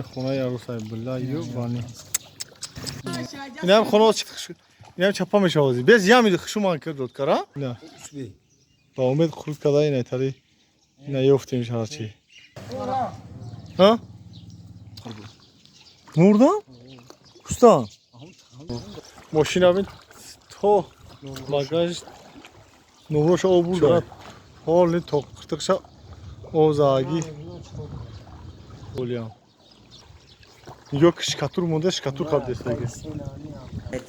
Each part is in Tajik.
خونه یارو صاحب بالله یو بانی این هم خونه çıktı این هم çapa meşe ağzı bez yamidi xuşuman kırdık kara ne با امید خود کدای نه تری نه یفتیم هرچی ها مردا کستان ماشین abin تو bagaj نوروش او burada حال تقطقشا اوزاگی oluyor yok şkatur munda şkatur kab destagi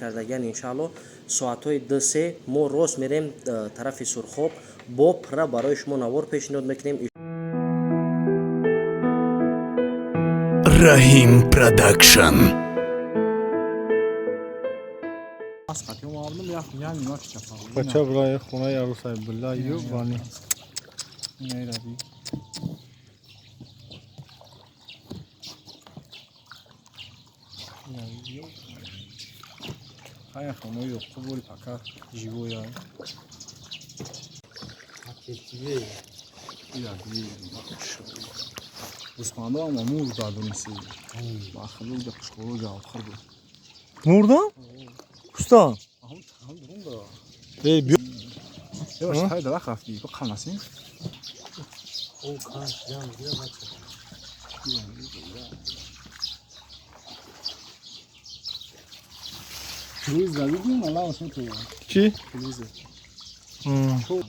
کردگن انشالله ساعت‌های 2 ما راست میریم طرف سرخاب با پره برای شما نوار پیشنهاد میکنیم. رحیم پروداکشن بچه برای خونه یارو صاحب بالله یو بانی Hayır, ama yok. Bu böyle pakar. Jivo ya. Paketiye. Ya değil. Bak şu. Osmanlı ama Murda dönüşü. Bakılır da kuşkulu da akırdı. Murda? Usta. Ahım durum da. Bir. Yavaş haydi bak hafif. Bak kalmasın. O kaç yan bir bak. Filiz de değil mi? Allah olsun ki. Ki? Filiz de. Çok.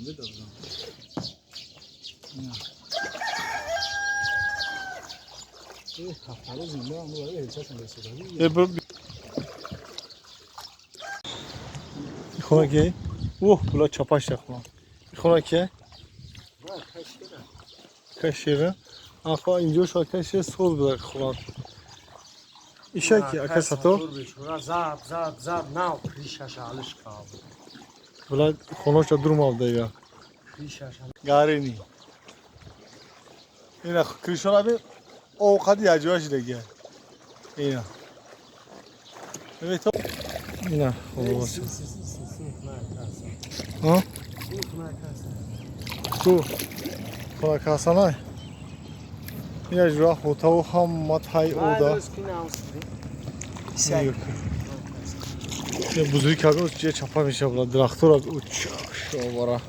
Kafalı zinde ama böyle içersen de söyledi. Bu. İxona ki. Bula çapaş yapma. İxona ki. Kaşira. Akwa injo şu kaşira sol bırak xona. İşe ki akasato. Zab nav krişaş alış kaldı. Bula konoşa durmadı ya. Krişaş. Garini. Yine Krişan abi o kadar yacıvaş ile gel. Yine. Evet. Yine olmaz. Ha? Tu. Kona kasana. Yine jua hotavu ham mathay oda. Yok. Ya buzuri kago uçuya çapamış abla. Draktora uç. Şu vara.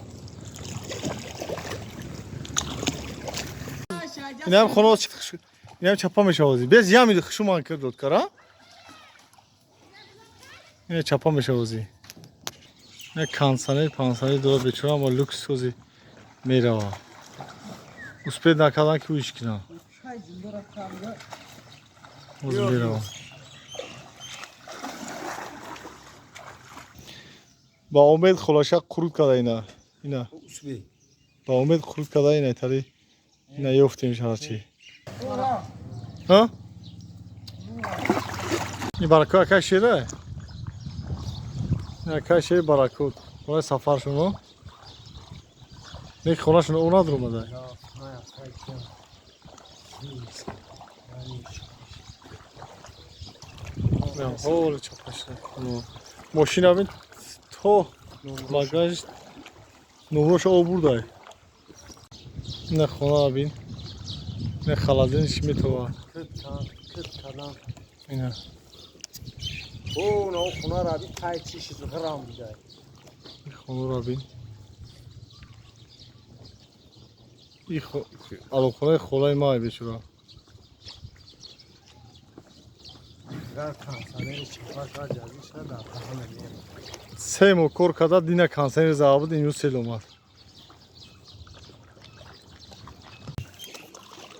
Yine hem konu çıktı. Yine hem çapamış ağzı. Bez yamidi xuşuman kırdık kara. Yine çapamış ağzı. Ne pansane dola beçura ama lüks ağzı. Merhaba. Usped nakadan ki uyuşkina. Ağzı merhaba. با امید خلاصه خرود کردن اینا با امید خرود کردن اینا تری نیافتیم هرچی ها این باراکو کاشیره نه کاشی باراکو وای سفر شما نه خونه شما اونا در اومده نه هول چپش ماشین abin تو bagaj نوروش او burada ne خونه abin ne xaladın şimdi to 40 tane. yine O xuna ra bir tay çeşit gram bir. خونه abin alo خونه خولای ما بیچاره Gar kansane çıkar gelmiş ne da tahmin Semo korkada dine kanser zabı din yusel olmaz.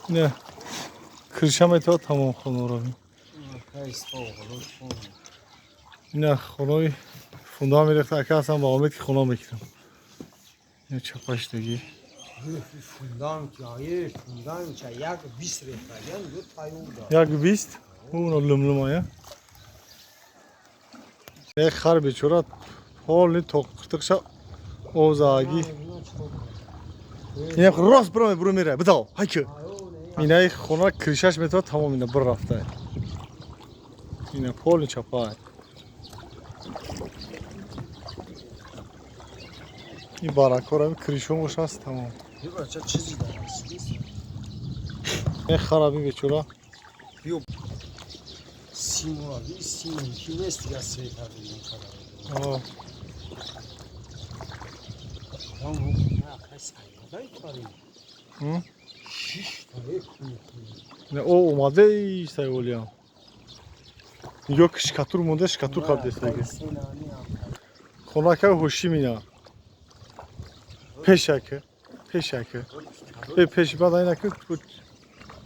Ne? Kırşam eto tamam konu abi. Ne konuyu fundan verirse akarsan bağlamak ki konu mekirim. Ne çapaştaki. Fundan ki hayır fundan ki yak 20 referen yo tayuda. Yak bist. Bunu lümlümaya. Ne khar beçora hol toqtıqşa اوزاگی اینه راست برو میره بدو هایکو اینه خونه کریشش میتونه تمام اینه بر رفته اینه پول چپا این باراکورا کریشومش هست تمام یه بچه چیزی داره این خرابی بیچاره Бё. Симурави, симки нест я сетади мекара. آه. Там на хасай. Дай тари. Hı? Шиш тари куни. Ne o olmadı işte oluyor. Yok şkatur moda şkatur kardeşler. Senani am. Konaka hoşimina. Peşakı. Peşakı. Ve peşi badayına kut bu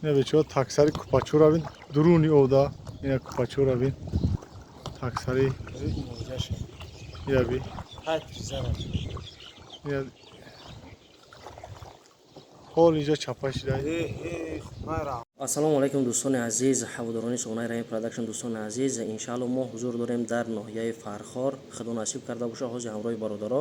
ne beço taksari kupaçora bin duruni oda yine kupaçora bin taksari ya bir Hat zara. ya hol ince çapaşlar. Mara. ассалому алайкум дӯстони азиз, ҳаводорони соҳнаи раҳим продакшн. дӯстони азиз, иншаалло мо ҳузур дорем дар ноҳияи Фархор. Худо насиб карда боша ҳозир ҳамроҳи бародаро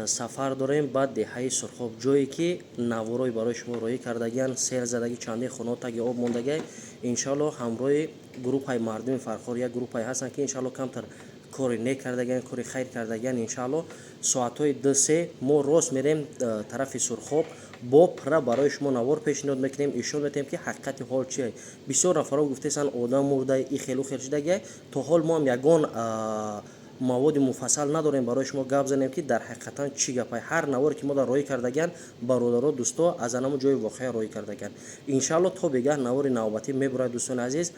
сафар дорем ба деҳаи Сурхоб, ҷое ки наворои барои шумо роӣ кардагиан, сел задаги чандин хонотаги об мондагай. Иншаалло ҳамроҳи группаи мардуми Фархор як группае ҳастанд ки иншаалло камтар кори нек кардагиан, кори хайр кардагиан. Иншаалло соатҳои 2-3 мо рост мерем тарафи Сурхоб. бо пра барои шумо навор пешниҳод мекунем, ишон метем ки ҳақиқати ҳол чие. Бисёр нафаро гуфтесанд одам мурдай, и хелу хел шидагай. То ҳол мо ҳам ягон маводи муфассал надорем барои шумо гап занем ки дар ҳақиқатан чӣ гапай. Ҳар наворе ки мо дар роӣ кардагиан бародаро дӯсто аз анамо ҷои воқеа роӣ кардагиан. Иншаалло то бегаҳ навори навбатӣ мебурад. дӯстони азиз,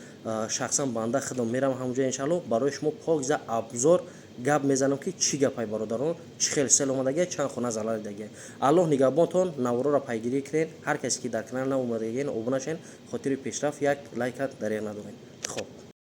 шахсан банда худам мерам ҳамҷо иншаалло барои шумо покза абзор гап мезанам ки чӣ гапай бародарон, чӣ хел сел омадагия, чанд хона залалидагия. Аллоҳ нигаҳбонтон, наворора пайгирӣ кунед. ҳар касе ки дар канал навомадагиен обуна шен, хотири пешрафт як лайка дареғ надоред. Хоб.